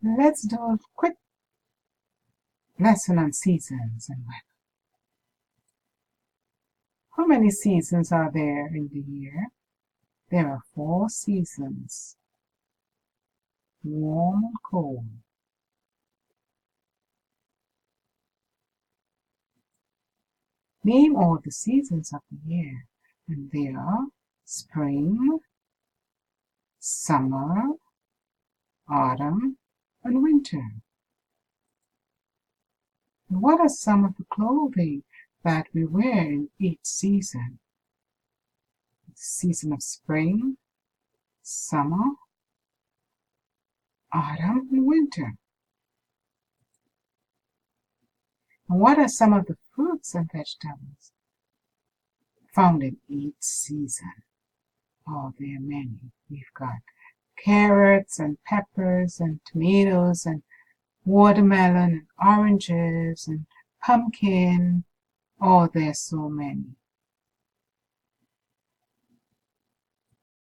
Let's do a quick lesson on seasons and weather. How many seasons are there in the year? There are 4 seasons: warm and cold. Name all the seasons of the year, and they are spring, summer, autumn, and winter. What are some of the clothing that we wear in each season? The season of spring, summer, autumn, and winter. And what are some of the fruits and vegetables found in each season? Oh, there are many. We've got carrots and peppers and tomatoes and watermelon and oranges and pumpkin. Oh, there's so many.